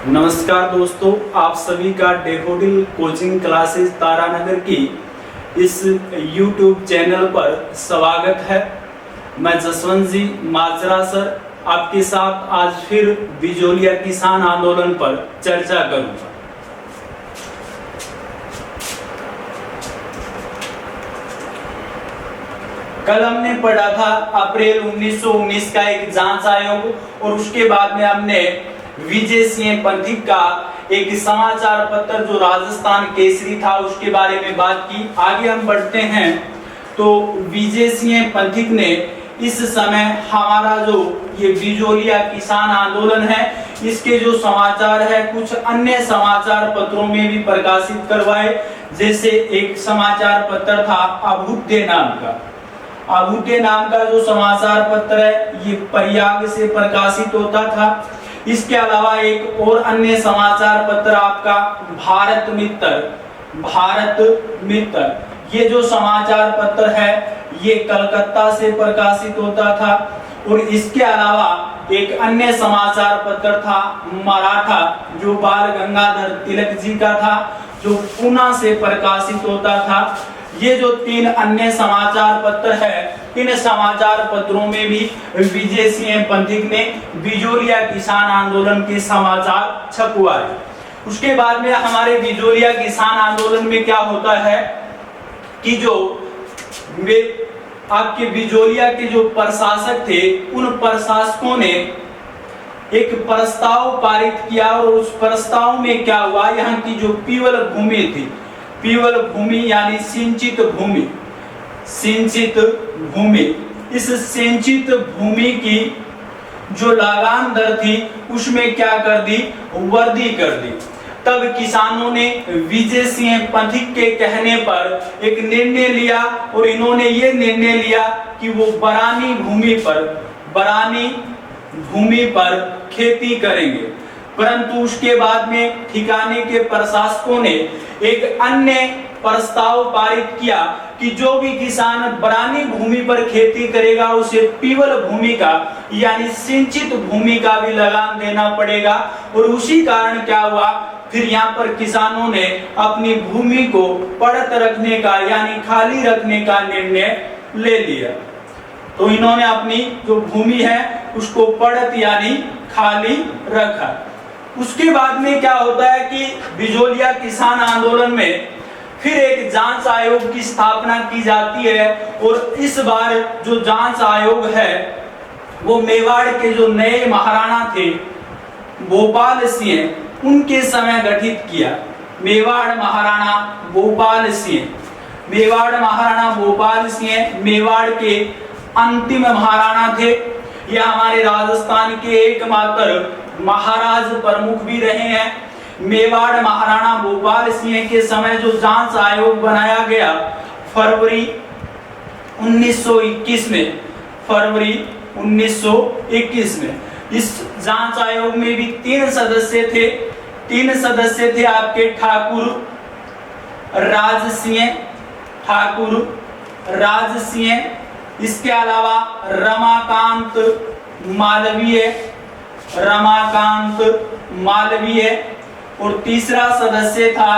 नमस्कार दोस्तों, आप सभी का डैफोडिल कोचिंग क्लासेस तारानगर की इस YouTube चैनल पर स्वागत है। मैं जसवंत जी माजरा सर आपके साथ आज फिर बिजोलिया किसान आंदोलन पर चर्चा करूंगा। कल हमने पढ़ा था अप्रैल 1919 का एक जांच आयोग और उसके बाद में हमने विजय सिंह पंथिक का एक समाचार पत्र जो राजस्थान केसरी था उसके बारे में बात की। आगे हम बढ़ते हैं तो विजय सिंह पंथिक ने इस समय हमारा जो ये बिजोलिया किसान आंदोलन है इसके जो समाचार है कुछ अन्य समाचार पत्रों में भी प्रकाशित करवाए। जैसे एक समाचार पत्र था अभूत्य नाम का, अभूत्य नाम का जो समाचार पत्र है ये प्रयाग से प्रकाशित होता था। इसके अलावा एक और अन्य समाचार पत्र आपका भारत मित्र, ये जो समाचार पत्र है ये कलकत्ता से प्रकाशित होता था। और इसके अलावा एक अन्य समाचार पत्र था मराठा जो बाल गंगाधर तिलक जी का था जो पुणे से प्रकाशित होता था। ये जो तीन अन्य समाचार पत्र है इन समाचार पत्रों में भी विजय सिंह पंथिक ने बिजोलिया किसान आंदोलन के समाचार छपवाए। उसके बाद में हमारे बिजोलिया किसान आंदोलन में क्या होता है कि जो आपके बिजोलिया के जो प्रशासक थे उन प्रशासकों ने एक प्रस्ताव पारित किया और उस प्रस्ताव में क्या हुआ, यहाँ की जो पीवल भूमि थी, पीवल भूमि यानी सिंचित भूमि, इस सिंचित भूमि की जो लगान दर थी उसमें क्या कर दी, वृद्धि कर दी। तब किसानों ने विजय सिंह पंथिक के कहने पर एक निर्णय लिया और इन्होंने ये निर्णय लिया कि वो बरानी भूमि पर खेती करेंगे। परंतु उसके बाद में ठिकाने के प्रशासकों ने एक अन्य प्रस्ताव पारित किया कि जो भी किसान बरानी भूमि पर खेती करेगा उसे पीवल भूमि का यानी सिंचित भूमि का भी लगान देना पड़ेगा। और उसी कारण क्या हुआ, फिर यहाँ पर किसानों ने अपनी भूमि को पड़त रखने का यानी खाली रखने का निर्णय ले लिया। तो इन्होंने अपनी जो भूमि है उसको पड़त यानी खाली रखा। उसके बाद में क्या होता है कि बिजोलिया किसान आंदोलन में फिर एक जांच आयोग की स्थापना की जाती है और इस बार जो जांच आयोग है वो मेवाड़ के जो नए महाराणा थे भोपाल सिंह उनके समय गठित किया। मेवाड़ महाराणा भोपाल सिंह मेवाड़ के अंतिम महाराणा थे। यह हमारे राजस्थान के एकमात्र महाराज प्रमुख भी रहे हैं। मेवाड़ महाराणा भोपाल सिंह के समय जो जांच आयोग बनाया गया फरवरी 1921 में, इस जांच आयोग में भी तीन सदस्य थे आपके ठाकुर राज सिंह, इसके अलावा रमाकांत मालवीय और तीसरा सदस्य था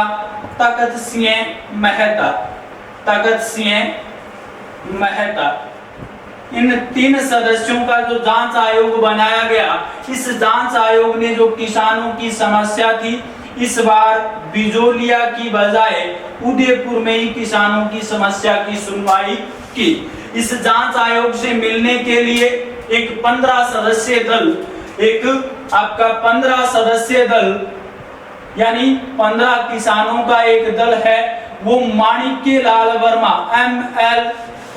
तखत सिंह मेहता। इन तीन सदस्यों का जो जांच आयोग बनाया गया, इस जांच आयोग ने जो किसानों की समस्या थी इस बार बिजोलिया की बजाय उदयपुर में ही किसानों की समस्या की सुनवाई की। इस जांच आयोग से मिलने के लिए एक 15 सदस्यीय दल यानी 15 किसानों का एक दल है वो माणिक्य लाल वर्मा ML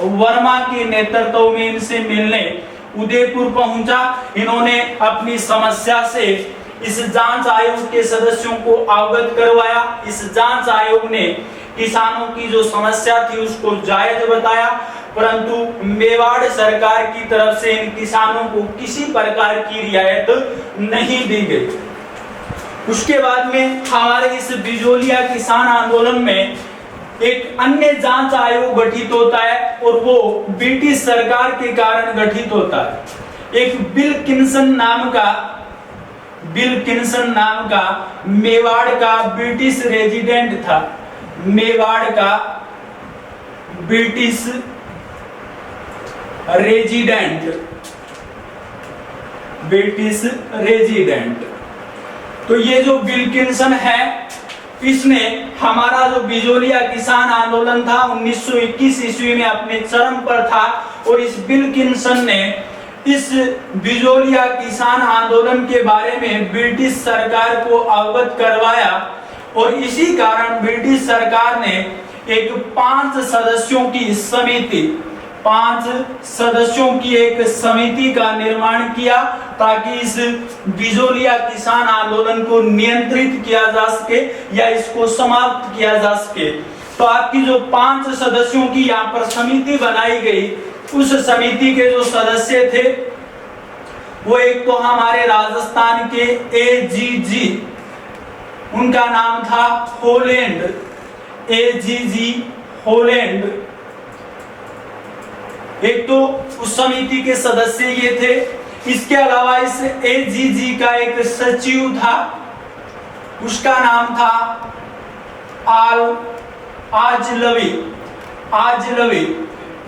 वर्मा के नेतृत्व में इनसे मिलने उदयपुर पहुंचा। इन्होंने अपनी समस्या से इस जांच आयोग के सदस्यों को अवगत करवाया। इस जांच आयोग ने किसानों की जो समस्या थी उसको जायज बताया, परंतु मेवाड़ सरकार की तरफ से इन किसानों को किसी प्रकार की रियायत नहीं दी गई। उसके बाद में हमारे इस बिजोलिया किसान आंदोलन में एक अन्य जांच आयोग गठित होता है और वो ब्रिटिश सरकार के कारण गठित होता है। एक बिल किन्सन नाम का विल्किंसन नाम का मेवाड़ का ब्रिटिश रेजिडेंट था। मेवाड़ का ब्रिटिश रेजिडेंट। तो ये जो विल्किंसन है, इसने हमारा जो बिजोलिया किसान आंदोलन था 1921 ईस्वी में अपने चरम पर था, और इस विल्किंसन ने इस बिजोलिया किसान आंदोलन के बारे में ब्रिटिश सरकार को अवगत करवाया, और इसी कारण ब्रिटिश सरकार ने एक 5 सदस्यों की एक समिति का निर्माण किया, ताकि इस बिजोलिया किसान आंदोलन को नियंत्रित किया जा सके या इसको समाप्त किया जा सके। तो आपकी जो 5 सदस्यों की यहाँ पर समिति बनाई गई, उस समिति के जो सदस्य थे वो एक तो हमारे राजस्थान के एजीजी, उनका नाम था होलैंड, एजीजी होलैंड, एक तो उस समिति के सदस्य ये थे। इसके अलावा इस एजीजी का एक सचिव था, उसका नाम था आजलवी,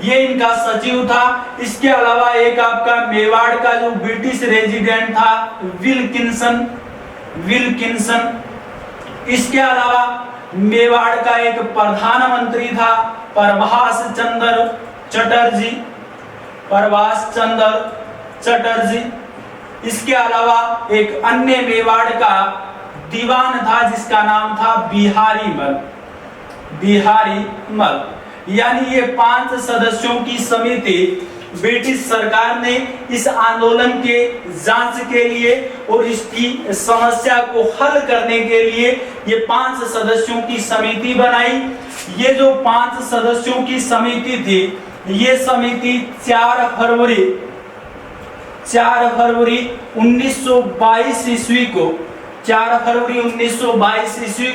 ये इनका सचिव था। इसके अलावा एक आपका मेवाड़ का जो ब्रिटिश रेजिडेंट था विल्किंसन। इसके अलावा मेवाड़ का एक प्रधानमंत्री था प्रभाष चंद्र चटर्जी। इसके अलावा एक अन्य मेवाड़ का दीवान था जिसका नाम था बिहारी मल। यानी ये 5 सदस्यों की समिति ब्रिटिश सरकार ने इस आंदोलन के जांच के लिए और इसकी समस्या को हल करने के लिए ये 5 सदस्यों की समिति बनाई। ये जो 5 सदस्यों की समिति थी, ये समिति 4 फरवरी 1922 ईस्वी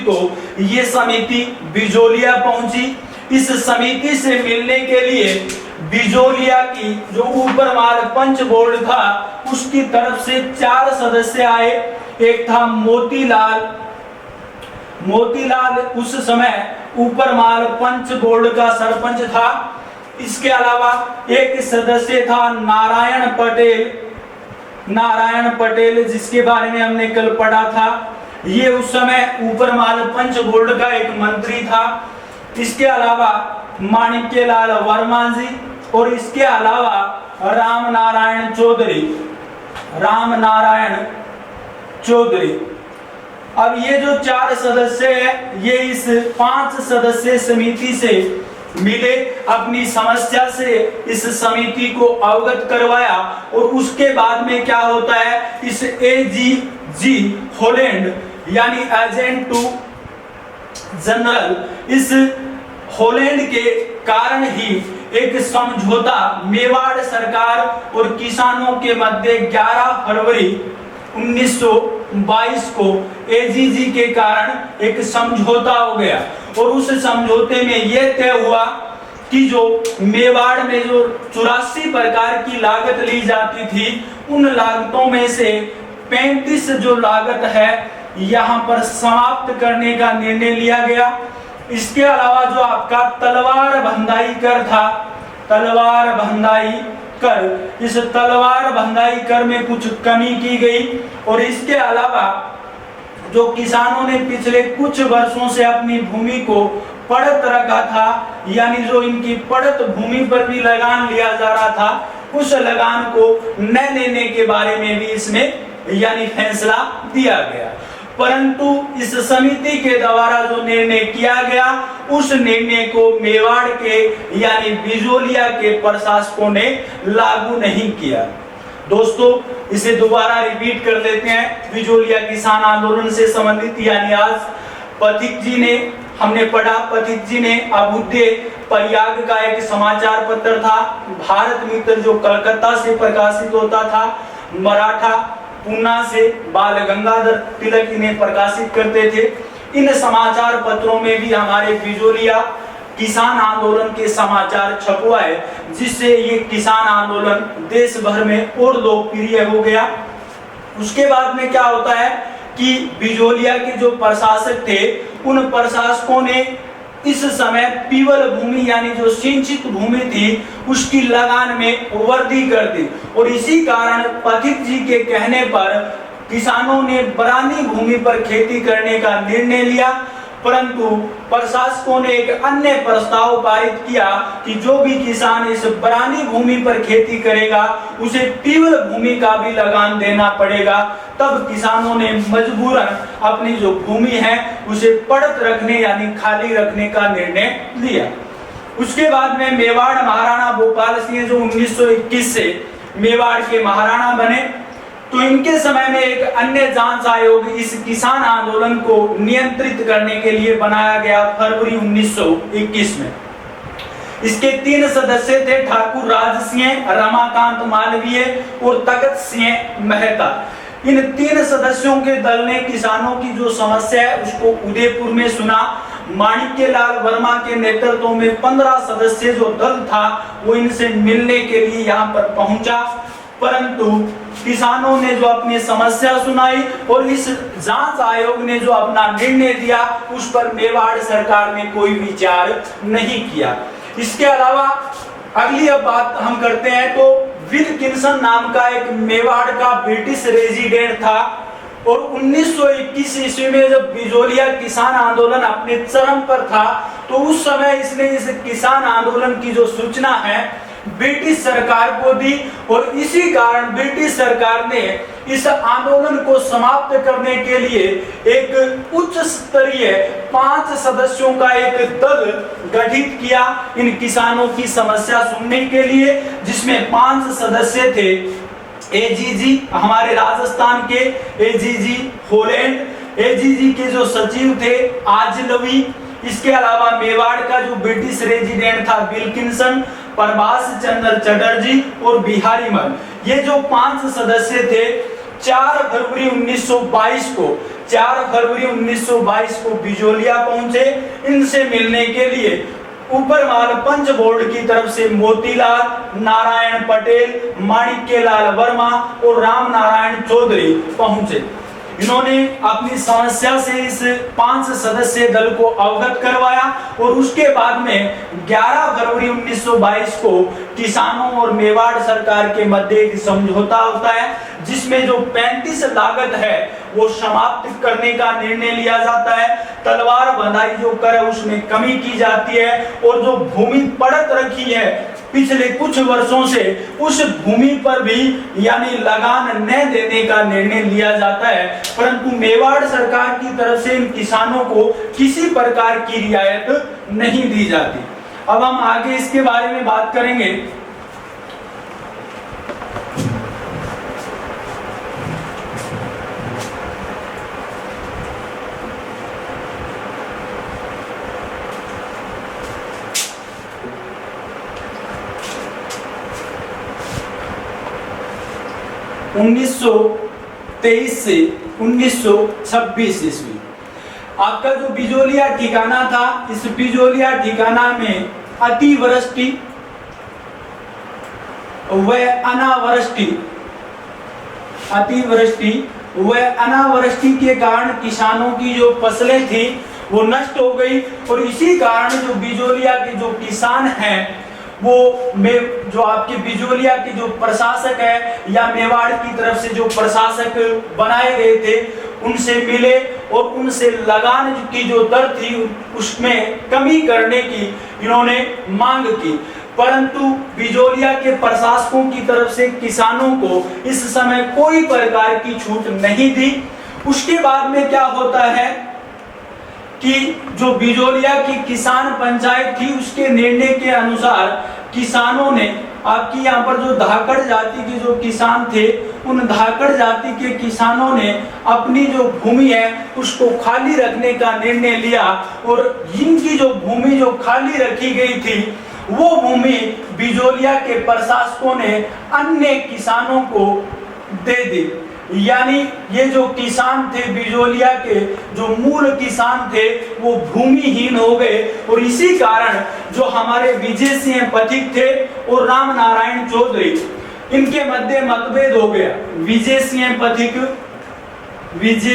को ये समिति बिजोलिया पहुंची। इस समिति से मिलने के लिए बिजोलिया की जो ऊपरमाल पंच बोर्ड था, उसकी तरफ से 4 सदस्य आए। एक था मोतीलाल उस समय ऊपरमाल पंच बोर्ड का सरपंच था। इसके अलावा एक सदस्य था नारायण पटेल, जिसके बारे में हमने कल पढ़ा था। ये उस समय ऊपरमाल पंच बोर्ड का एक मंत्री था। इसके अलावा माणिक्यलाल वर्मा जी, और इसके अलावा राम नारायण चौधरी। अब ये जो 4 सदस्य हैं, ये इस 5 सदस्य समिति से मिले, अपनी समस्या से इस समिति को अवगत करवाया, और उसके बाद में क्या होता है, इस एजीजी होलैंड यानी एजेंट टू जनरल, इस होलैंड के कारण ही एक समझौता मेवाड़ सरकार और किसानों के मध्य 11 फरवरी 1922 को एजीजी के कारण एक समझौता हो गया। और उस समझौते में यह तय हुआ कि जो मेवाड़ में जो 84 प्रकार की लागत ली जाती थी, उन लागतों में से 35 जो लागत है यहाँ पर समाप्त करने का निर्णय लिया गया। इसके अलावा जो आपका तलवार बंधाई कर था, तलवार बंधाई कर, इस तलवार बंधाई कर में कुछ कमी की गई। और इसके अलावा जो किसानों ने पिछले कुछ वर्षों से अपनी भूमि को पड़त रखा था, यानी जो इनकी पड़त भूमि पर भी लगान लिया जा रहा था, उस लगान को न लेने के बारे में भी इसमें यानी फैसला दिया गया। परंतु इस समिति के द्वारा जो निर्णय किया गया, उस निर्णय को मेवाड़ के यानी बिजोलिया के प्रशासकों ने लागू नहीं किया। दोस्तों, इसे दोबारा रिपीट कर लेते हैं। बिजोलिया किसान आंदोलन से संबंधित यानी आज पथिक जी ने हमने पढ़ा, पथिक जी ने अभ्युदय प्रयाग का एक समाचार पत्र था, भारत मित्र जो कलकत्ता से प्रकाशित होता था, मराठा पूना से बाल गंगाधर तिलक इन्हें प्रकाशित करते थे। इन समाचार पत्रों में भी हमारे बिजोलिया किसान आंदोलन के समाचार छपवाए, जिससे ये किसान आंदोलन देश भर में और लोकप्रिय हो गया। उसके बाद में क्या होता है कि बिजोलिया के जो प्रशासक थे उन प्रशासकों ने इस समय पीवल भूमि यानी जो सिंचित भूमि थी उसकी लगान में वृद्धि कर दी और इसी कारण पथिक जी के कहने पर किसानों ने बरानी भूमि पर खेती करने का निर्णय लिया। परंतु प्रशासकों ने एक अन्य प्रस्ताव पारित किया कि जो भी किसान इस बरानी भूमि पर खेती करेगा उसे पीवल भूमि का भी लगान देना पड़ेगा। तब किसानों ने मजबूरन अपनी जो भूमि है उसे पड़त रखने यानी खाली रखने का निर्णय लिया। उसके बाद में मेवाड़ महाराणा भोपाल सिंह जो 1921 से मेवाड़ के महाराणा बने, तो इनके समय में एक अन्य जांच आयोग इस किसान आंदोलन को नियंत्रित करने के लिए बनाया गया फरवरी 1921 में। इसके 3 सदस्य थे, ठाकुर राज सिंह, रमाकांत मालवीय और तखत सिंह मेहता। इन 3 सदस्यों के दल ने किसानों की जो समस्या है उसको उदयपुर में सुना। माणिक्यलाल वर्मा के नेतृत्व में 15 सदस्य जो दल था वो इनसे मिलने के लिए यहाँ पर पहुंचा, परंतु किसानों ने जो अपनी समस्या सुनाई और इस जांच आयोग ने जो अपना निर्णय दिया उस पर मेवाड़ सरकार ने कोई विचार नहीं किया। इसके अलावा अगली अब बात हम करते हैं तो विल्किंसन नाम का एक मेवाड़ का ब्रिटिश रेजिडेंट था और 1921 ईस्वी में जब बिजोलिया किसान आंदोलन अपने चरम पर था तो उस समय इसने इस किसान आंदोलन की जो सूचना है ब्रिटिश सरकार को दी और इसी कारण ब्रिटिश सरकार ने इस आंदोलन को समाप्त करने के लिए एक उच्च स्तरीय 5 सदस्यों का एक दल गठित किया इन किसानों की समस्या सुनने के लिए, जिसमें 5 सदस्य थे। एजीजी हमारे राजस्थान के एजीजी होलैंड, एजीजी के जो सचिव थे आजलवी, इसके अलावा मेवाड़ का जो ब्रिटिश रेजिडेंट था विल्किंसन, प्रभाष चंद्र चटर्जी और बिहारी मल। ये जो 5 सदस्य थे 4 फरवरी 1922 को बिजोलिया पहुंचे इनसे मिलने के लिए। ऊपरमाल पंच बोर्ड की तरफ से मोतीलाल, नारायण पटेल, माणिक्यलाल वर्मा और राम नारायण चौधरी पहुंचे। इन्होंने अपनी समस्या से इस 5 सदस्यीय दल को अवगत करवाया और उसके बाद में 11 फरवरी 1922 को किसानों और मेवाड़ सरकार के मध्य एक समझौता होता है जिसमें जो 35 लागत है वो समाप्त करने का निर्णय लिया जाता है। तलवार बंधाई जो कर है उसमें कमी की जाती है और जो भूमि पड़त रखी है पिछले कुछ वर्षों से उस भूमि पर भी यानी लगान न देने का निर्णय लिया जाता है, परंतु मेवाड़ सरकार की तरफ से इन किसानों को किसी प्रकार की रियायत नहीं दी जाती। अब हम आगे इसके बारे में बात करेंगे। उन्नीस 1923 से 1926 ईस्वी आपका जो बिजोलिया ठिकाना था, इस बिजोलिया ठिकाना में अतिवृष्टि व अनावृष्टि के कारण किसानों की जो फसलें थी वो नष्ट हो गई और इसी कारण जो बिजोलिया के जो किसान हैं वो जो आपके बिजोलिया के जो प्रशासक है या मेवाड़ की तरफ से जो प्रशासक बनाए गए थे उनसे मिले और उनसे लगान की जो दर थी उसमें कमी करने की इन्होंने मांग की, परंतु बिजोलिया के प्रशासकों की तरफ से किसानों को इस समय कोई प्रकार की छूट नहीं दी। उसके बाद में क्या होता है कि जो बिजोलिया की किसान पंचायत थी उसके निर्णय के अनुसार किसानों ने आपकी यहाँ पर जो धाकड़ जाति के जो किसान थे उन धाकड़ जाति के किसानों ने अपनी जो भूमि है उसको खाली रखने का निर्णय लिया और इनकी जो भूमि जो खाली रखी गई थी वो भूमि बिजोलिया के प्रशासकों ने अन्य किसानों को दे दी। यानी ये जो किसान थे बिजोलिया के जो मूल किसान थे वो भूमिहीन हो गए और इसी कारण जो हमारे विजय सिंह पथिक थे और राम नारायण चौधरी इनके मध्य मतभेद हो गया। विजय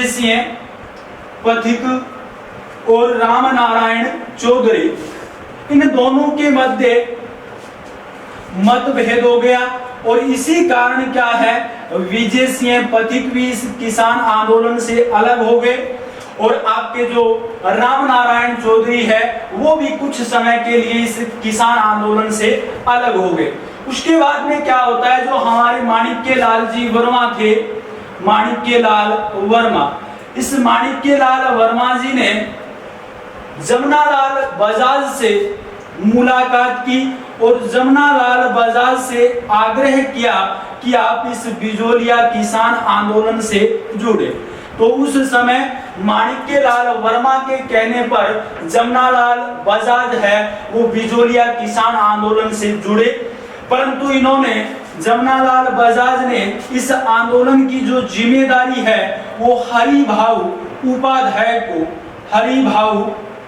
सिंह पथिक और राम नारायण चौधरी, इन दोनों के मध्य मतभेद हो गया। और इसी कारण क्या है, विजय सिंह पथिक भी इस किसान आंदोलन से अलग हो गए और आपके जो राम नारायण चौधरी है वो भी कुछ समय के लिए इस किसान आंदोलन से अलग हो गए। उसके बाद में क्या होता है, जो हमारे माणिक्यलाल जी वर्मा थे, माणिक्यलाल वर्मा, इस माणिक्यलाल वर्मा जी ने जमनालाल बजाज से मुलाकात की और जमनालाल बजाज से आग्रह किया कि आप इस बिजोलिया किसान आंदोलन से जुड़े। तो उस समय माणिक्यलाल वर्मा के कहने पर जमनालाल बजाज है वो बिजोलिया किसान आंदोलन से जुड़े, परंतु इन्होंने जमनालाल बजाज ने इस आंदोलन की जो जिम्मेदारी है वो हरिभाऊ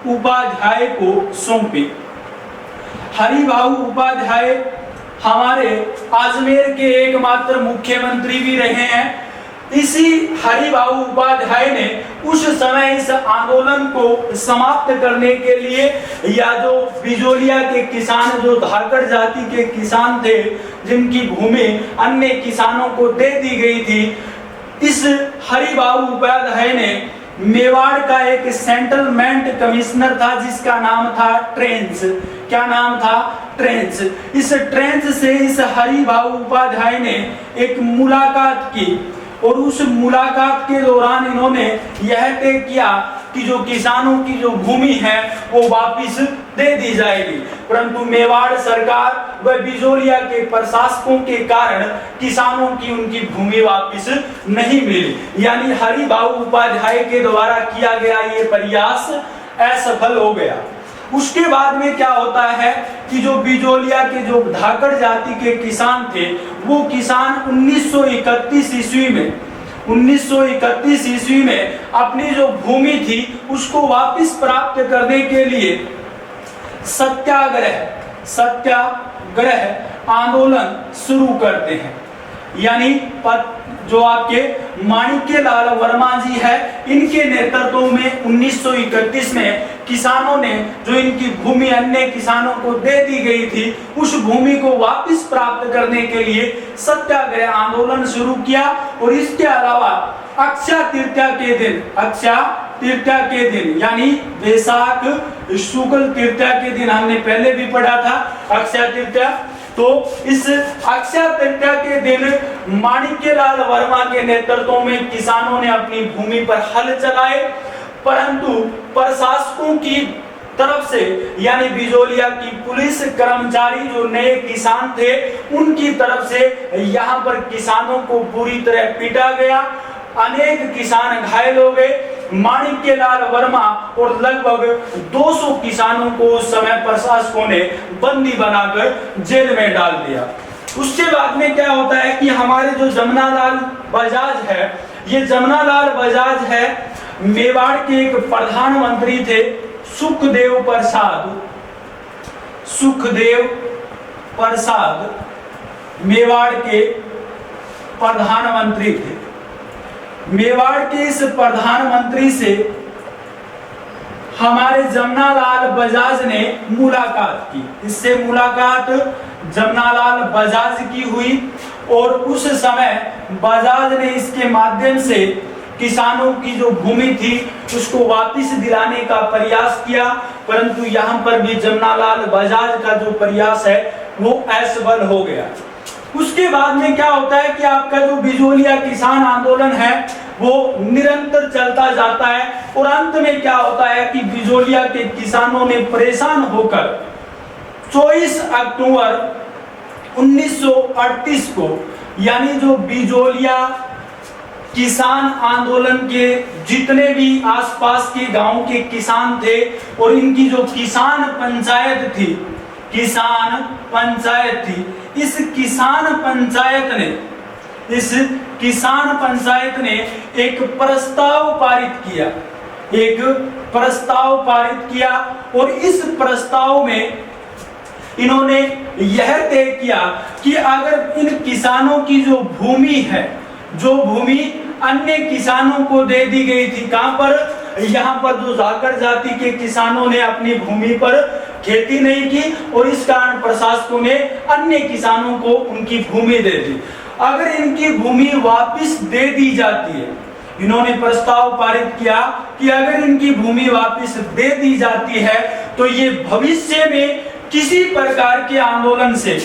उपाध्याय को सौंपी। हरिभाऊ उपाध्याय हमारे अजमेर के एकमात्र मुख्यमंत्री भी रहे हैं। इसी हरिभाऊ उपाध्याय ने उस समय इस आंदोलन को समाप्त करने के लिए, या जो बिजोलिया के किसान, जो धाकड़ जाति के किसान थे जिनकी भूमि अन्य किसानों को दे दी गई थी, इस हरिभाऊ उपाध्याय ने मेवाड़ का एक सेटलमेंट कमिश्नर था जिसका नाम था ट्रेंच। क्या नाम था? ट्रेंच। इस ट्रेंच से इस हरिभाऊ उपाध्याय ने एक मुलाकात की और उस मुलाकात के दौरान इन्होंने यह तय किया कि जो किसानों की जो भूमि है वो वापस दे दी जाएगी, परंतु मेवाड़ सरकार व बिजोलिया के प्रशासकों के कारण किसानों की उनकी भूमि वापस नहीं मिली। यानी हरिभाऊ उपाध्याय के द्वारा किया गया ये प्रयास असफल हो गया। उसके बाद में क्या होता है कि जो बिजोलिया के जो धाकड़ जाति के किसान थे वो किसान 1931 ईस्वी में अपनी जो भूमि थी उसको वापस प्राप्त करने के लिए सत्याग्रह आंदोलन शुरू करते हैं। यानी जो आपके माणिक्यलाल वर्मा जी है इनके नेतृत्व में 1931 में किसानों ने जो इनकी भूमि अन्य किसानों को दे दी गई थी उस भूमि को वापस प्राप्त करने के लिए सत्याग्रह आंदोलन शुरू किया। और इसके अलावा अक्षय तृतीया के दिन यानी वैशाख शुक्ल तृतीया के दिन हमने पहले भी पढ़ा था अक्षय तृतीया, तो इस अक्षय तृतीया के दिन माणिक्यलाल वर्मा के नेतृत्व में किसानों ने अपनी भूमि पर हल चलाए, परंतु प्रशासकों की तरफ से यानी बिजोलिया की पुलिस कर्मचारी जो नए किसान थे उनकी तरफ से यहाँ पर किसानों को पूरी तरह पीटा गया, अनेक किसान घायल हो गए। माणिक्यलाल वर्मा और लगभग 200 किसानों को उस समय प्रशासकों ने बंदी बनाकर जेल में डाल दिया। उसके बाद में क्या होता है कि हमारे जो जमनालाल बजाज है, ये जमनालाल बजाज है मेवाड़ के एक प्रधानमंत्री थे, सुखदेव प्रसाद मेवाड़ के प्रधानमंत्री थे। मेवाड़ के इस प्रधानमंत्री से हमारे जमनालाल बजाज ने मुलाकात की। इससे मुलाकात जमनालाल बजाज की हुई और उस समय बजाज ने इसके माध्यम से किसानों की जो भूमि थी उसको वापस दिलाने का प्रयास किया, परंतु यहाँ पर भी जमनालाल बजाज का जो प्रयास है वो असफल हो गया। उसके बाद में क्या होता है कि आपका जो बिजोलिया किसान आंदोलन है वो निरंतर चलता जाता है और अंत में क्या होता है कि बिजोलिया के किसानों ने परेशान होकर 24 अक्टूबर 1938 को यानी जो बिजोलिया किसान आंदोलन के जितने भी आसपास के गांव के किसान थे और इनकी जो किसान पंचायत थी, इस किसान पंचायत ने एक प्रस्ताव पारित किया और इस प्रस्ताव में इन्होंने यह तय किया कि अगर इन किसानों की जो भूमि है, जो भूमि अन्य किसानों को दे दी गई थी, कहां पर, यहाँ पर जो जाकर जाति के किसानों ने अपनी भूमि पर खेती नहीं की और इस कारण प्रशासकों ने अन्य किसानों को उनकी भूमि दे दी। अगर इनकी भूमि वापस दे दी जाती है, इन्होंने प्रस्ताव पारित किया कि अगर इनकी भूमि वापस दे दी जाती है तो ये भविष्य में किसी प्रकार के आंदोलन से,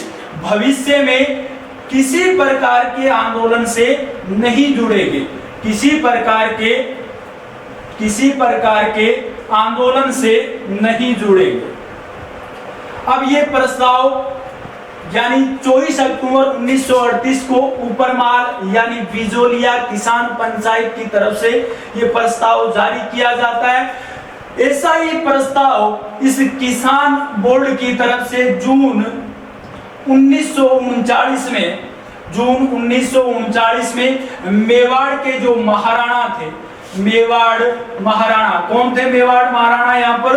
भविष्य में किसी प्रकार के आंदोलन से नहीं जुड़ेंगे, किसी प्रकार के आंदोलन से नहीं जुड़ेंगे। अब ये प्रस्ताव यानी 24 अक्टूबर 1938 को ऊपरमाल यानी बिजोलिया किसान पंचायत की तरफ से ये प्रस्ताव जारी किया जाता है। ऐसा ही प्रस्ताव इस किसान बोर्ड की तरफ से जून 1939 में मेवाड़ के जो महाराणा थे, मेवाड़ महाराणा कौन थे? मेवाड़ महाराणा यहाँ पर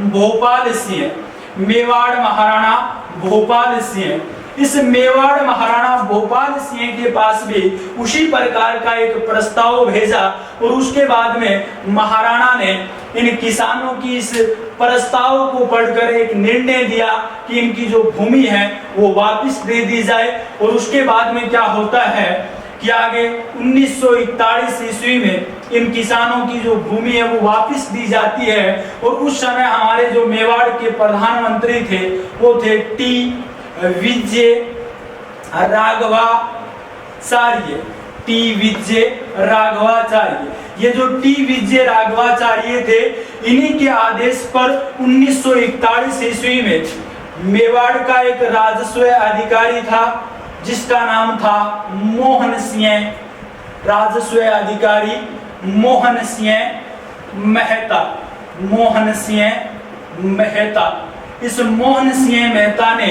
भोपाल सिंह, मेवाड़ महाराणा भोपाल सिंह। इस मेवाड़ महाराणा भोपाल सिंह के पास भी उसी प्रकार का एक प्रस्ताव भेजा और उसके बाद में महाराणा ने इन किसानों की इस प्रस्ताव को पढ़कर एक निर्णय दिया कि इनकी जो भूमि है वो वापस दे दी जाए। और उसके बाद में क्या होता है कि आगे 1941 ईस्वी में इन किसानों की जो भूमि है वो वापस दी जाती है। और उस समय हमारे जो मेवाड़ के प्रधानमंत्री थे वो थे टी विजय राघवाचार्य, टी विजय राघवाचार्य। ये जो टी विजय राघवाचार्य थे, इन्हीं के आदेश पर 1941 ईस्वी में मेवाड़ का एक राजस्व अधिकारी था जिसका नाम था मोहन सिंह, राजस्व अधिकारी मोहन सिंह मेहता, मोहन सिंह मेहता। इस मोहन सिंह मेहता ने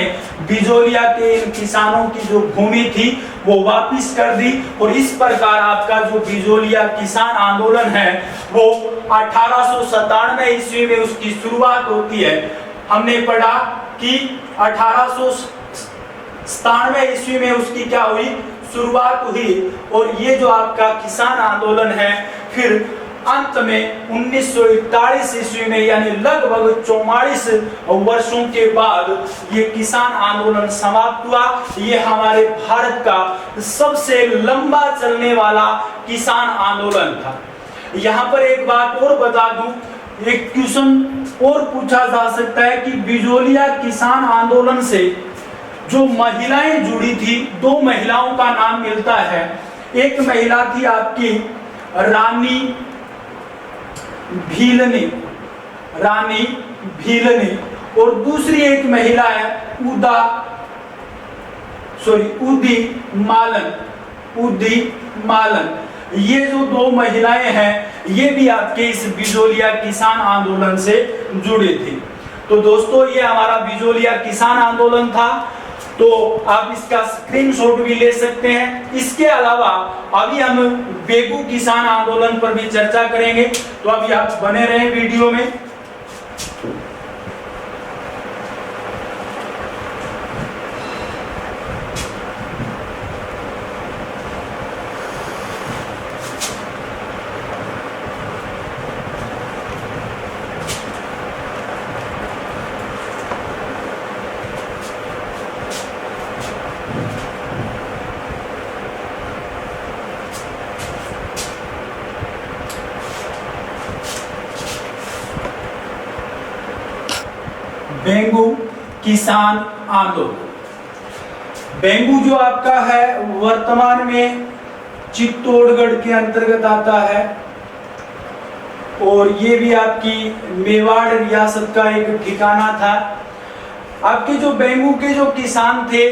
बिजोलिया के इन किसानों की जो भूमि थी वो वापस कर दी। और इस प्रकार आपका जो बिजोलिया किसान आंदोलन है वो 1897 ईस्वी में उसकी शुरुआत होती है। हमने पढ़ा कि 1897 ईस्वी में उसकी क्या हुई, शुरुआत हुई। और ये जो आपका किसान आंदोलन है फिर अंत में 1941 ईस्वी में यानी लगभग 44 वर्षों के बाद ये किसान आंदोलन समाप्त हुआ। ये हमारे भारत का सबसे लंबा चलने वाला किसान आंदोलन था। यहाँ पर एक बात और बता दूं, एक क्वेश्चन और पूछा जा सकता है कि बिजोलिया किसान आंदोलन से जो महिलाएं जुड़ी थी, दो महिलाओं का नाम मिलता है। एक महिला थी आपकी रानी भीलनी, रानी भीलनी, और दूसरी एक महिला है उदी मालन, उदी मालन। ये जो दो महिलाएं हैं ये भी आपके इस बिजोलिया किसान आंदोलन से जुड़ी थी। तो दोस्तों ये हमारा बिजोलिया किसान आंदोलन था, तो आप इसका स्क्रीनशॉट भी ले सकते हैं। इसके अलावा अभी हम बेगू किसान आंदोलन पर भी चर्चा करेंगे, तो अभी आप बने रहें वीडियो में। बेंगू किसान आंदोलन, बेंगू जो आपका है वर्तमान में चित्तौड़गढ़ के अंतर्गत आता है और ये भी आपकी मेवाड़ रियासत का एक ठिकाना था। आपके जो बेंगू के जो किसान थे,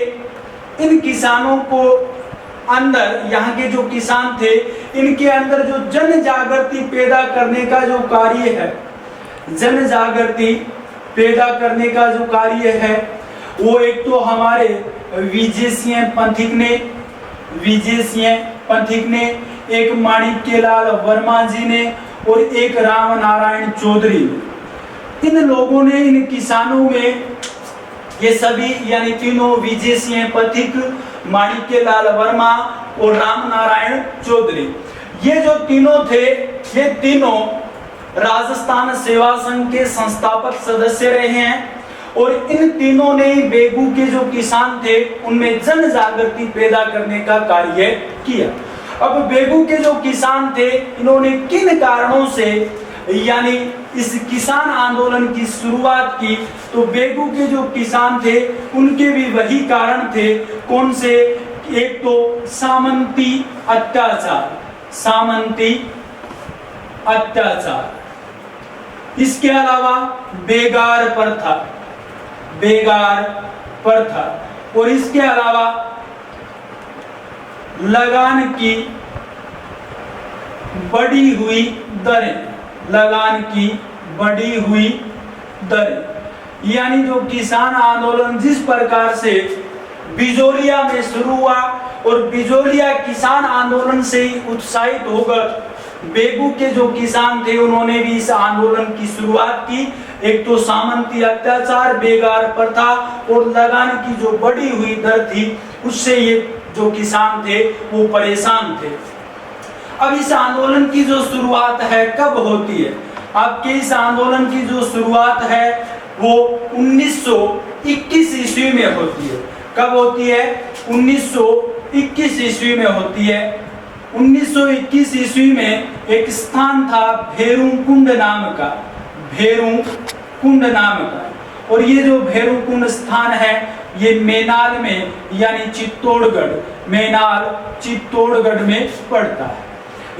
इन किसानों को अंदर, यहाँ के जो किसान थे इनके अंदर जो जन जागृति पैदा करने का जो कार्य है, जन जागृति पैदा करने का जो कार्य है वो एक तो हमारे विजय सिंह पंथिक ने, एक माणिक्यलाल वर्मा जी ने और एक राम नारायण चौधरी। इन लोगों ने इन किसानों में ये सभी यानी तीनों विजय सिंह पथिक, माणिक्यलाल वर्मा और राम नारायण चौधरी, ये जो तीनों थे, ये तीनों राजस्थान सेवा संघ के संस्थापक सदस्य रहे हैं और इन तीनों ने बेगू के जो किसान थे उनमें जन जागृति पैदा करने का कार्य किया। अब बेगू के जो किसान थे, इन्होंने किन कारणों से यानी इस किसान आंदोलन की शुरुआत की, तो बेगू के जो किसान थे उनके भी वही कारण थे। कौन से? एक तो सामंती अत्याचार, सामंती अत्याचार, इसके अलावा बेगार प्रथा, बेगार प्रथा, और इसके अलावा लगान की बढ़ी हुई दरें, लगान की बढ़ी हुई दरें। यानी जो किसान आंदोलन जिस प्रकार से बिजोलिया में शुरू हुआ और बिजोलिया किसान आंदोलन से ही उत्साहित होकर बेगू के जो किसान थे उन्होंने भी इस आंदोलन की शुरुआत की। एक तो सामंती अत्याचार, बेगार प्रथा और लगान की जो बढ़ी हुई दर थी उससे ये जो किसान थे वो परेशान थे। अब इस आंदोलन की जो शुरुआत है कब होती है? आपके इस आंदोलन की जो शुरुआत है वो 1921 ईस्वी में होती है। कब होती है? 1921 ईस्वी में होती है। 1921 ईस्वी में एक स्थान था भेरुकुंड नाम का, भेरुकुंड नाम का, और ये जो भेरुकुंड स्थान है ये मेनाल में यानी चित्तौड़गढ़, मेनाल चित्तौड़गढ़ में पड़ता है।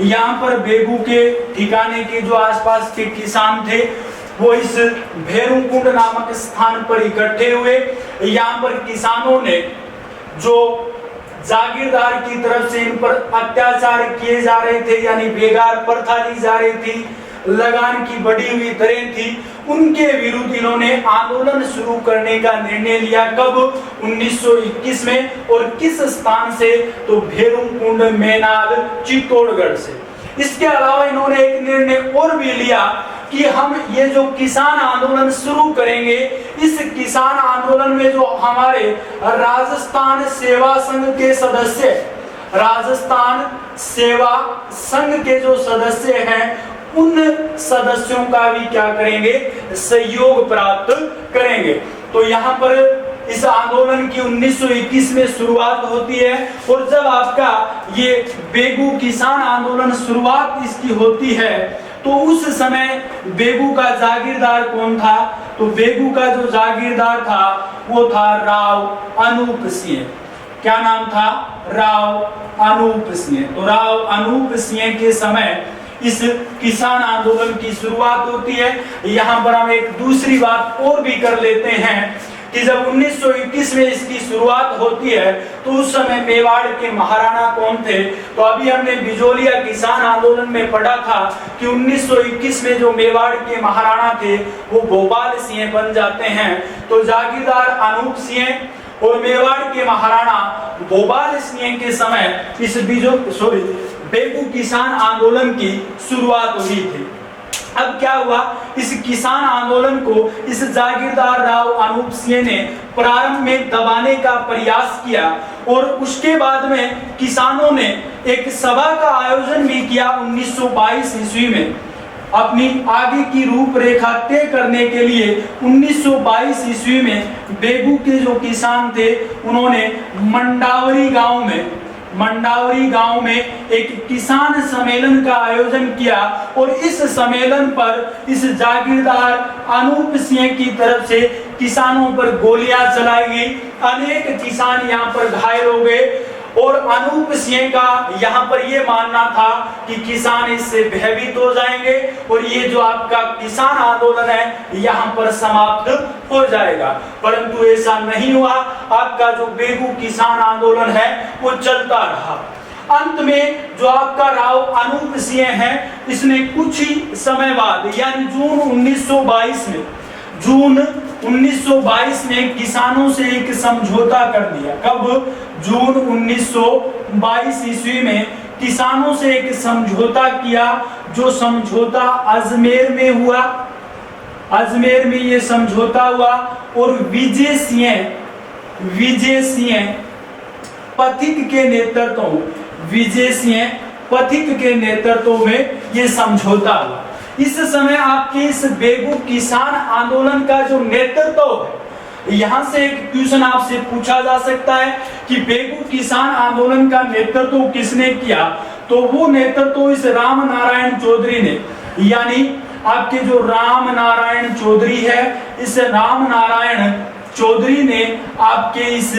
यहाँ पर बेगू के ठिकाने के जो आसपास के किसान थे वो इस भेरुकुंड नामक स्थान पर इकट्ठे हुए। यहाँ पर किसानों ने जो जागीरदार की तरफ से इन पर अत्याचार किए जा रहे थे यानी बेगार प्रथा ली जा रही थी, लगान की बढ़ी हुई दरें थी, उनके विरुद्ध इन्होंने आंदोलन शुरू करने का निर्णय लिया। कब? 1921 में। और किस स्थान से? तो भेरुकुंड, मेनाल, चित्तौड़गढ़ से। इसके अलावा इन्होंने एक निर्णय और भी लिया कि हम ये जो किसान आंदोलन शुरू करेंगे, इस किसान आंदोलन में जो हमारे राजस्थान सेवा संघ के सदस्य, राजस्थान सेवा संघ के जो सदस्य हैं उन सदस्यों का भी क्या करेंगे? सहयोग प्राप्त करेंगे। तो यहाँ पर इस आंदोलन की 1921 में शुरुआत होती है और जब आपका ये बेगू किसान आंदोलन शुरुआत इसकी होती है तो उस समय बेगू का जागीरदार कौन था? तो बेगू का जो जागीरदार था वो था राव अनूप सिंह। क्या नाम था? राव अनूप सिंह। तो राव अनूप सिंह के समय इस किसान आंदोलन की शुरुआत होती है। यहाँ पर हम एक दूसरी बात और भी कर लेते हैं कि जब 1921 में इसकी शुरुआत होती है तो उस समय मेवाड़ के महाराणा कौन थे? तो अभी हमने बिजोलिया किसान आंदोलन में पढ़ा था कि 1921 में जो मेवाड़ के महाराणा थे वो भोपाल सिंह बन जाते हैं। तो जागीरदार अनूप सिंह और मेवाड़ के महाराणा भोपाल सिंह के समय इस बेगू किसान आंदोलन की शुरुआत हुई थी। अब क्या हुआ? इस किसान आंदोलन को इस जागीरदार राव अनूप सिंह ने प्रारंभ में दबाने का प्रयास किया और उसके बाद में किसानों ने एक सभा का आयोजन भी किया 1922 ईस्वी में। अपनी आगे की रूपरेखा तय करने के लिए 1922 ईस्वी में बेगू के जो किसान थे उन्होंने मंडावरी गांव में एक किसान सम्मेलन का आयोजन किया और इस सम्मेलन पर इस जागीरदार अनूप सिंह की तरफ से किसानों पर गोलियां चलाई गई। अनेक किसान यहां पर घायल हो गए और अनूप सिंह का यहाँ पर ये मानना था कि किसान इससे भयभीत हो जाएंगे और ये जो आपका किसान आंदोलन है यहाँ पर समाप्त हो जाएगा, परंतु ऐसा नहीं हुआ। आपका जो बेगू किसान आंदोलन है वो चलता रहा। अंत में जो आपका राव अनूप सिंह है इसने कुछ ही समय बाद यानी जून 1922 में किसानों से एक समझौता कर दिया। कब? जून 1922 ईस्वी में किसानों से एक समझौता किया, जो समझौता अजमेर में हुआ। अजमेर में ये समझौता हुआ और विजय सिंह पथिक के नेतृत्व में ये समझौता हुआ। इस समय आपके इस बेगू किसान आंदोलन का जो नेतृत्व है, यहां से एक क्वेश्चन आपसे पूछा जा सकता है कि बेगू किसान आंदोलन का नेतृत्व किसने किया, तो वो नेतृत्व इस राम नारायण चौधरी ने, यानी आपके जो राम नारायण चौधरी है, इस राम नारायण चौधरी ने आपके इस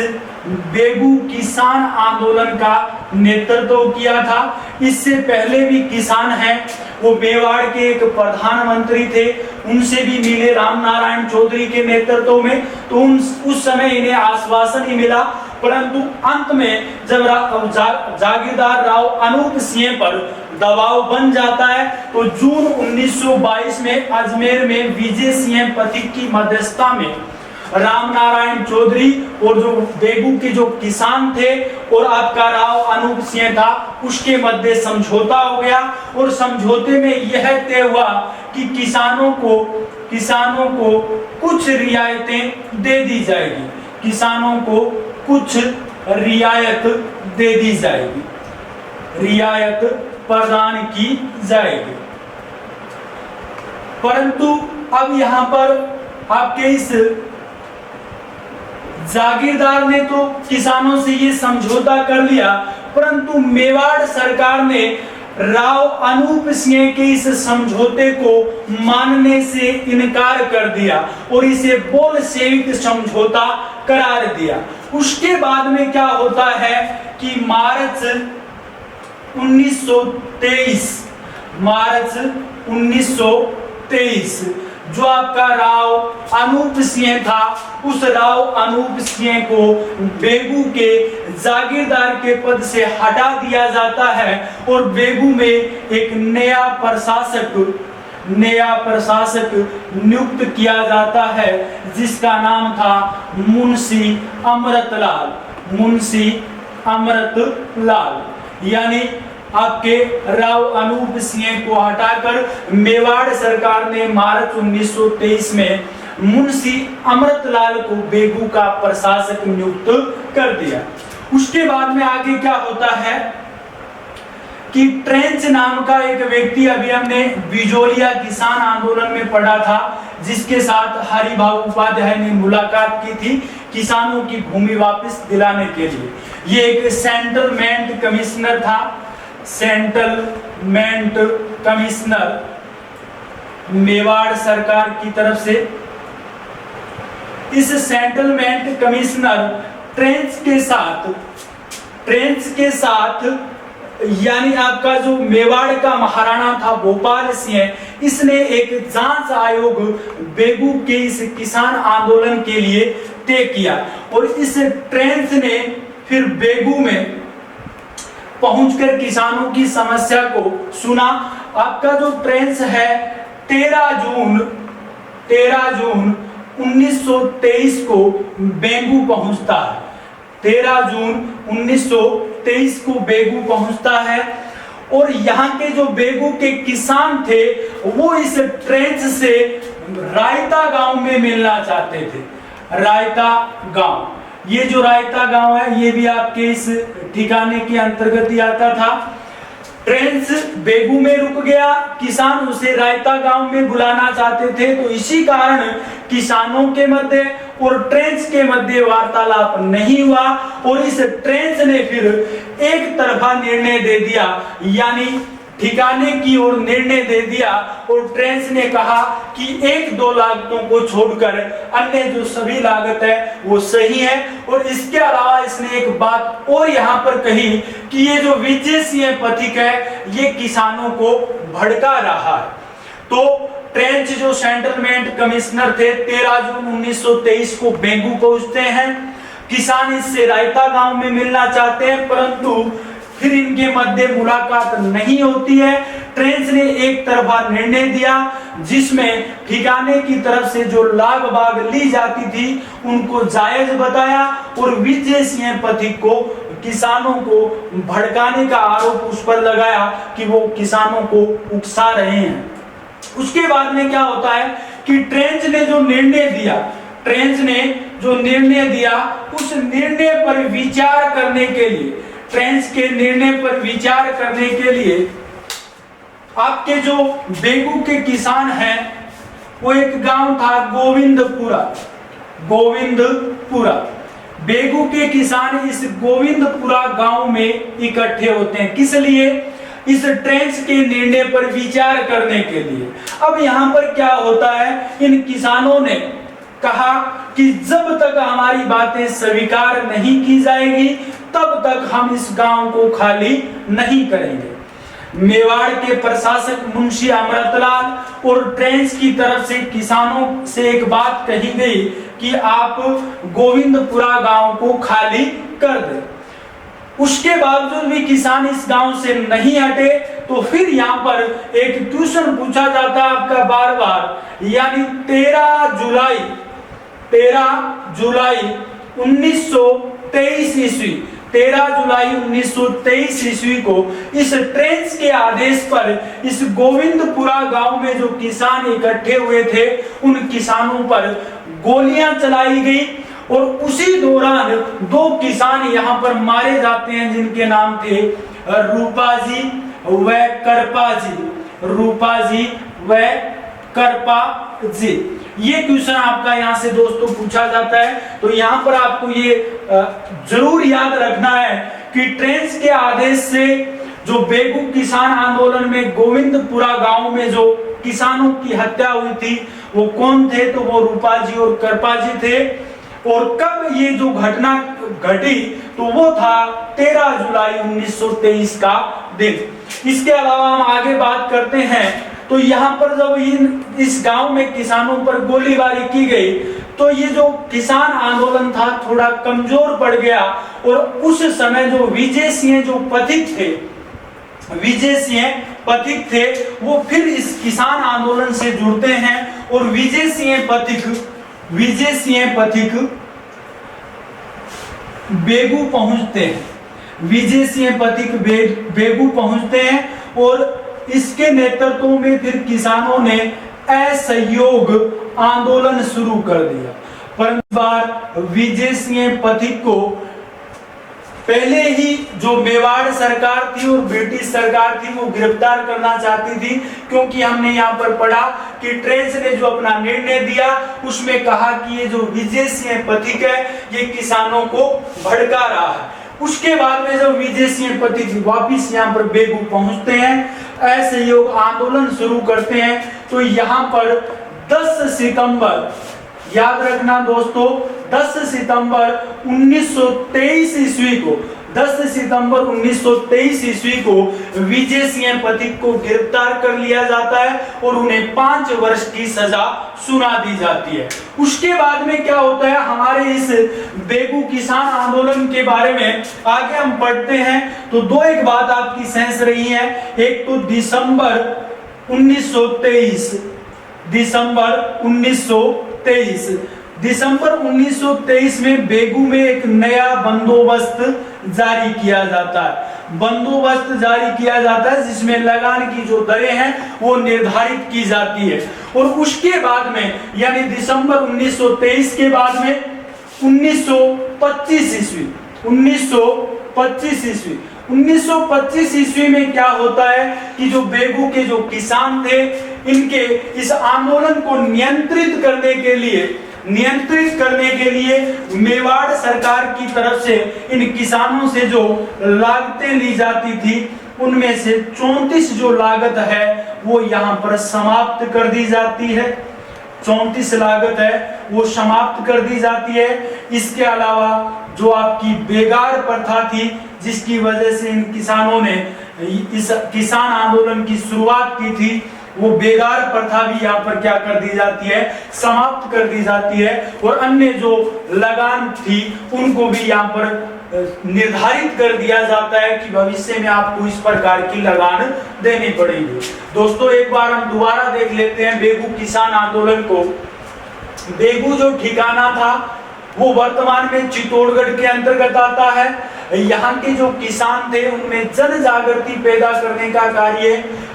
बेगू किसान आंदोलन का नेतृत्व किया था। इससे पहले भी किसान हैं, वो मेवाड़ के एक प्रधानमंत्री थे, उनसे भी मिले राम नारायण चौधरी के नेतृत्व में, तो उस समय इन्हें आश्वासन ही मिला, परंतु अंत में जब जागीरदार राव अनूप सिंह पर दबाव बन जाता है, तो जून 1922 में अजमेर में विजय सिंह पथिक की मध्यस्थता में राम नारायण चौधरी और जो बेगू के जो किसान थे और आपका राव अनूप सिंह था, उसके मध्य समझौता हो गया। और समझौते में यह तय हुआ कि किसानों को कुछ रियायतें दे दी जाएगी, किसानों को कुछ रियायत दे दी जाएगी, रियायत प्रदान की जाएगी। परंतु अब यहां पर आपके इस जागीरदार ने तो किसानों से ये समझौता कर लिया, परंतु मेवाड़ सरकार ने राव अनूप सिंह के इस समझौते को मानने से इनकार कर दिया और इसे बोल्शेविक समझौता करार दिया। उसके बाद में क्या होता है कि मार्च 1923 जो आपका राव अनूप सिंह था, उस राव अनूप सिंह को बेगू के जागीरदार के पद से हटा दिया जाता है और बेगू में एक नया प्रशासक नियुक्त किया जाता है, जिसका नाम था मुंशी अमृतलाल। यानी आपके राव अनूप सिंह को हटाकर मेवाड़ सरकार ने मार्च 1923 में मुंशी अमृतलाल को बेगू का प्रशासक नियुक्त कर दिया। उसके बाद में आगे क्या होता है कि ट्रेंच नाम का एक व्यक्ति, अभी हमने बिजोलिया किसान आंदोलन में पढ़ा था, जिसके साथ हरिभाऊ उपाध्याय ने मुलाकात की थी किसानों की भूमि वापस दिलाने के लिए। ये एक सेटलमेंट कमिश्नर था, सेटलमेंट कमिश्नर मेवाड़ सरकार की तरफ से। इस सेटलमेंट कमिश्नर ट्रेंच के साथ यानी आपका जो मेवाड़ का महाराणा था भोपाल सिंह, इसने एक जांच आयोग बेगू के इस किसान आंदोलन के लिए तय किया और इस ट्रेंच ने फिर बेगू में पहुंचकर किसानों की समस्या को सुना। आपका जो ट्रेंच है 13 जून 1923 को बेगू पहुंचता है, 13 जून 1923 को बेगू पहुंचता है और यहाँ के जो बेगू के किसान थे वो इस ट्रेंच से रायता गांव में मिलना चाहते थे। रायता गांव, ये जो रायता गांव है ये भी आपके इस ठिकाने के अंतर्गत ही आता था। ट्रेंच बेगू में रुक गया, किसान उसे रायता गांव में बुलाना चाहते थे, तो इसी कारण किसानों के मध्य और ट्रेंच के मध्य वार्तालाप नहीं हुआ और इस ट्रेंच ने फिर एक तरफा निर्णय दे दिया, यानी ठिकाने की ओर निर्णय दे दिया और ट्रेंच ने कहा कि 1-2 लागतों को छोड़कर अन्य जो सभी लागत है वो सही है। और इसके अलावा इसने एक बात और यहाँ पर कही कि ये जो विजय सिंह पथिक है ये किसानों को भड़का रहा है। तो ट्रेंच जो सेटलमेंट कमिश्नर थे 13 जून 1923 को बेगू पहुंचते हैं, किसान इससे रायता गांव में मिलना चाहते हैं, परंतु फिर इनके मध्य मुलाकात नहीं होती है। ट्रेंच ने एक तरफा निर्णय दिया जिसमें ठिकाने की तरफ से जो लाग बाग ली जाती थी उनको जायज बताया और विजय सिंह पथिक को किसानों को भड़काने का आरोप उस पर लगाया कि वो किसानों को उकसा रहे हैं। उसके बाद में क्या होता है कि ट्रेंच ने जो निर्णय दिया उस निर्णय पर विचार करने के लिए, ट्रेंच के निर्णय पर विचार करने के लिए आपके जो बेगू के किसान हैं, वो एक गांव था गोविंदपुरा। बेगू के किसान इस गोविंदपुरा गांव में इकट्ठे होते हैं, किस लिए? इस ट्रेंच के निर्णय पर विचार करने के लिए। अब यहाँ पर क्या होता है, इन किसानों ने कहा कि जब तक हमारी बातें स्वीकार नहीं की जाएगी तब तक हम इस गांव को खाली नहीं करेंगे। मेवाड़ के प्रशासक मुंशी अमृतलाल और ट्रेंच की तरफ से किसानों से एक बात कही गई कि आप गोविंदपुरा गांव को खाली कर दें। उसके बावजूद भी किसान इस गांव से नहीं हटे, तो फिर यहाँ पर एक क्वेश्चन पूछा जाता है आपका बार बार, यानी 13 जुलाई 1923 ईस्वी 13 जुलाई 1923 ईस्वी को इस ट्रेंच के आदेश पर इस गोविंदपुरा गांव में जो किसान इकट्ठे हुए थे उन किसानों पर गोलियां चलाई गई और उसी दौरान 2 किसान यहाँ पर मारे जाते हैं जिनके नाम थे रूपाजी व करपा जी। ये क्वेश्चन आपका यहाँ से दोस्तों पूछा जाता है, तो यहाँ पर आपको ये जरूर याद रखना है कि ट्रेंच के आदेश से जो बेगू किसान आंदोलन में गोविंदपुरा गांव में जो किसानों की हत्या हुई थी वो कौन थे? तो वो रूपाजी और करपाजी थे। और कब ये जो घटना घटी तो वो था 13 जुलाई 1923 का दिन। इसके अलावा हम आगे बात करते हैं, तो यहाँ पर जब इस गांव में किसानों पर गोलीबारी की गई तो ये जो किसान आंदोलन था थोड़ा कमजोर पड़ गया और उस समय जो विजय सिंह पथिक थे वो फिर इस किसान आंदोलन से जुड़ते हैं और विजय सिंह पथिक बेगू पहुंचते हैं। विजय सिंह पथिक बेगू पहुंचते हैं और इसके नेतृत्व में फिर किसानों ने असहयोग आंदोलन शुरू कर दिया। परंतु बार विजय सिंह पथिक को पहले ही जो मेवाड़ सरकार थी और ब्रिटिश सरकार थी वो गिरफ्तार करना चाहती थी, क्योंकि हमने यहाँ पर पढ़ा कि ट्रेंच ने जो अपना निर्णय दिया उसमें कहा कि ये जो विजय सिंह पथिक है ये किसानों को भड़का रहा है। उसके बाद में जब विजय सिंह पथिक वापिस यहाँ पर बेगू पहुंचते हैं, असहयोग आंदोलन शुरू करते हैं, तो यहाँ पर 10 सितंबर, याद रखना दोस्तों, 10 सितंबर 1923 ईस्वी को विजय सिंह पथिक को गिरफ्तार कर लिया जाता है और उन्हें 5 वर्ष की सजा सुना दी जाती है। उसके बाद में क्या होता है, हमारे इस बेगू किसान आंदोलन के बारे में आगे हम पढ़ते हैं तो एक बात आपकी सेंस रही है। एक तो दिसंबर 1923 में बेगू में एक नया बंदोबस्त जारी किया जाता है जिसमें लगान की जो दरें हैं वो निर्धारित की जाती है। और उसके बाद में यानी दिसंबर 1923 के बाद में 1925 ईस्वी में क्या होता है कि जो बेगू के जो किसान थे इनके इस आंदोलन को नियंत्रित करने के लिए मेवाड़ सरकार की तरफ से इन किसानों से जो लागतें ली जाती थी उनमें से 34 जो लागत है वो यहाँ पर समाप्त कर दी जाती है। 34 लागत है वो समाप्त कर दी जाती है। इसके अलावा जो आपकी बेगार प्रथा थी जिसकी वजह से इन किसानों ने इस किसान आंदोलन की शुरुआत की थी, वो बेगार प्रथा भी यहाँ पर क्या कर दी जाती है, समाप्त कर दी जाती है। और अन्य जो लगान थी उनको भी यहाँ पर निर्धारित कर दिया जाता है कि भविष्य में आपको इस प्रकार की लगान देनी पड़ेगी। दोस्तों एक बार हम दोबारा देख लेते हैं बेगू किसान आंदोलन को। बेगू जो ठिकाना था वो वर्तमान में चित्तौड़गढ़ के अंतर्गत आता है। यहाँ के जो किसान थे उनमें जन जागृति पैदा करने का कार्य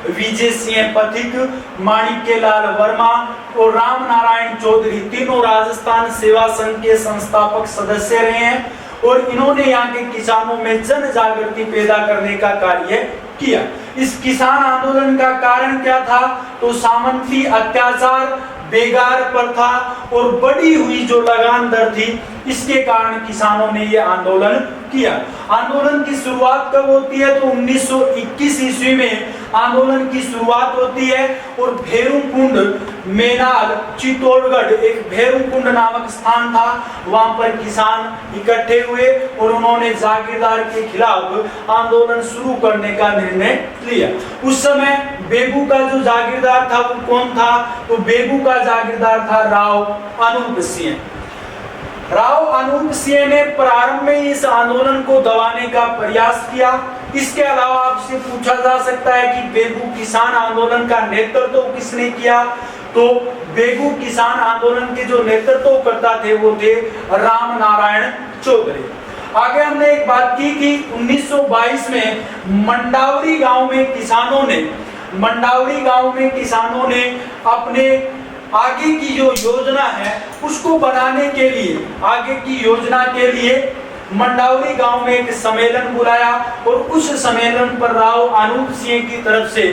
विजय सिंह पथिक, माणिक्यलाल वर्मा और राम नारायण चौधरी तीनों राजस्थान सेवा संघ के संस्थापक सदस्य रहे हैं और इन्होंने यहाँ के किसानों में जन जागृति पैदा करने का कार्य किया। इस किसान आंदोलन का कारण क्या था? तो सामंती अत्याचार, बेगार प्रथा और बढ़ी हुई जो लगान दर थी, इसके कारण किसानों ने ये आंदोलन किया। आंदोलन की शुरुआत कब होती है? तो 1921 ईस्वी में आंदोलन की शुरुआत होती है और भैरूकुंड, मेनाल, चित्तौड़गढ़, एक भैरूकुंड नामक स्थान था, वहां पर किसान इकट्ठे हुए और उन्होंने जागीरदार के खिलाफ आंदोलन शुरू करने का निर्णय लिया। उस समय बेगू का जो जागीरदार था वो कौन था? तो बेगू का जागीरदार था राव अनूप सिंह। राव अनूप सिंह ने प्रारंभ में इस आंदोलन को दबाने का प्रयास किया। इसके अलावा आपसे पूछा जा सकता है कि बेगू किसान आंदोलन का नेतृत्व किसने किया? तो बेगू किसान आंदोलन के जो नेतृत्व करता थे वो थे राम नारायण चौधरी। आगे हमने एक बात की कि 1922 में मंडावरी गांव में किसानों ने अपने आगे की जो योजना है उसको बनाने के लिए, आगे की योजना के लिए मंडावरी गांव में एक सम्मेलन बुलाया और उस सम्मेलन पर राव अनूप सिंह की तरफ से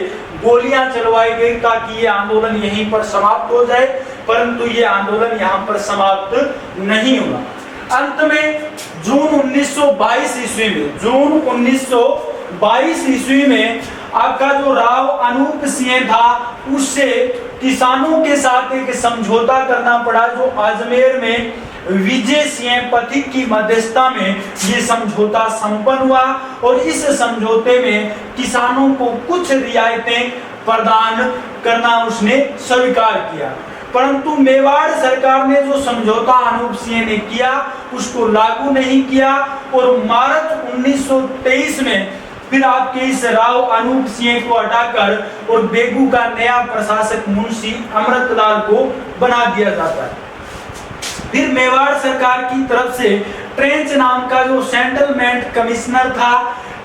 गोलियां चलवाई गई ताकि ये आंदोलन यहीं पर समाप्त हो जाए, परंतु ये आंदोलन यहाँ पर समाप्त नहीं हुआ। अंत में जून 1922 ईस्वी में आपका जो राव अनूप सिंह था उससे किसानों के साथ एक समझौता करना पड़ा, जो अजमेर में विजय सिंह पथिक की मध्यस्थता में ये समझौता संपन्न हुआ और इस समझौते में किसानों को कुछ रियायतें प्रदान करना उसने स्वीकार किया। परंतु मेवाड़ सरकार ने जो समझौता अनूप सिंह ने किया उसको लागू नहीं किया और मार्च 1923 में फिर आपके इस राव अनूप सिंह को हटाकर और बेगू का नया प्रशासक मुंशी अमृतलाल को बना दिया जाता है। फिर मेवाड़ सरकार की तरफ से ट्रेंच नाम का जो सेटलमेंट कमिश्नर था,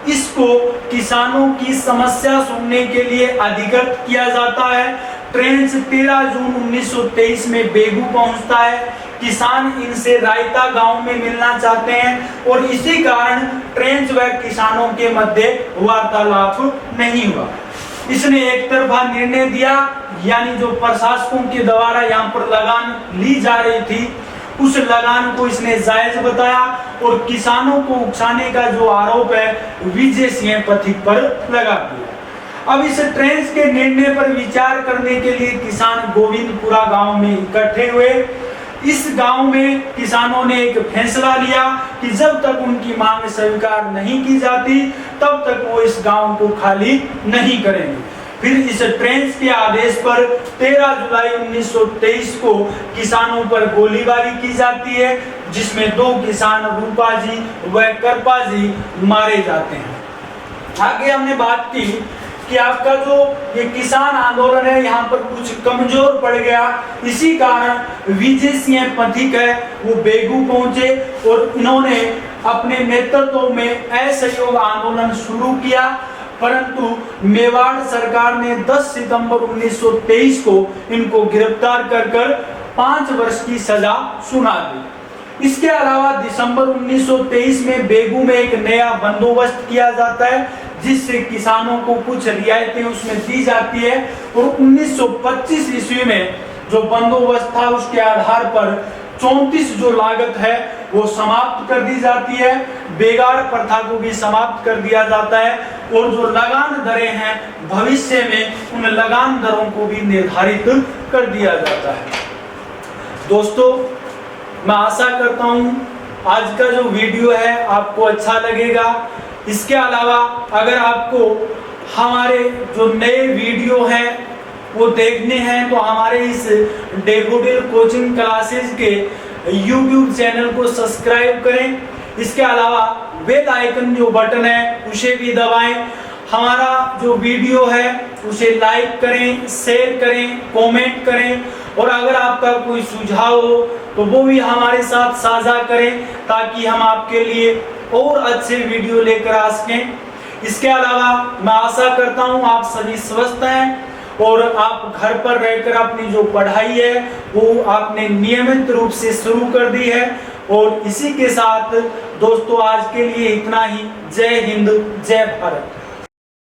इसको किसानों की समस्या सुनने के लिए अधिकृत किया जाता है। ट्रेंच 13 जून 1923 में बेगू पहुंचता है। किसान इनसे रायता गांव में मिलना चाहते हैं और इसी कारण ट्रेंच व किसानों के मध्य वार्तालाप नहीं हुआ। इसने एक तरफा निर्णय दिया, यानी जो प्रशासकों के द्वारा यहाँ पर लगान ली जा रही थी उस लगान को इसने जायज बताया और किसानों को उकसाने का जो आरोप है विजय सिंह पथिक पर लगा दिया। अब इस ट्रेंच के निर्णय पर विचार करने के लिए किसान गोविंदपुरा गांव में इकट्ठे हुए। इस गांव में किसानों ने एक फैसला लिया कि जब तक उनकी मांग स्वीकार नहीं की जाती तब तक वो इस गांव को खाली नहीं करेंगे। फिर इस ट्रेंच के आदेश पर 13 जुलाई 1923 को किसानों पर गोलीबारी की जाती है, जिसमें 2 किसान रूपा जी व करपा जी मारे जाते हैं। आगे हमने बात की कि आपका जो ये किसान आंदोलन है यहाँ पर कुछ कमजोर पड़ गया, इसी कारण विजय सिंह पथिक है वो बेगू पहुंचे और इन्होंने अपने नेतृत्व में असहयोग आंदोलन शुरू किया। परंतु मेवाड़ सरकार ने 10 सितंबर 1923 को इनको गिरफ्तार कर 5 वर्ष की सजा सुना दी। इसके अलावा दिसंबर 1923 में बेगू में एक नया बंदोबस्त किया जाता है, जिससे किसानों को कुछ रियायतें उसमें दी जाती है और 1925 ईस्वी में जो बंदोबस्त था उसके आधार पर 34 जो लागत है वो समाप्त कर दी जाती है, बेगार प्रथा को भी समाप्त कर दिया जाता है और जो लगान दरें हैं भविष्य में उन लगान दरों को भी निर्धारित कर दिया जाता है। दोस्तों, मैं आशा करता हूं आज का जो वीडियो है आपको अच्छा लगेगा। इसके अलावा अगर आपको हमारे जो नए वीडियो हैं वो देखने हैं तो हमारे इस डैफोडिल कोचिंग क्लासेस के YouTube चैनल को सब्सक्राइब करें। इसके अलावा बेल आइकन जो बटन है उसे भी दबाएं। हमारा जो वीडियो है उसे लाइक करें, शेयर करें, कमेंट करें, और अगर आपका कोई सुझाव हो तो वो भी हमारे साथ साझा करें ताकि हम आपके लिए और अच्छे वीडियो लेकर आ सकें। इसके अलावा मैं आशा करता हूं आप सभी स्वस्थ हैं और आप घर पर रहकर अपनी जो पढ़ाई है वो आपने नियमित रूप से शुरू कर दी है। और इसी के साथ दोस्तों आज के लिए इतना ही। जय हिंद, जय भारत।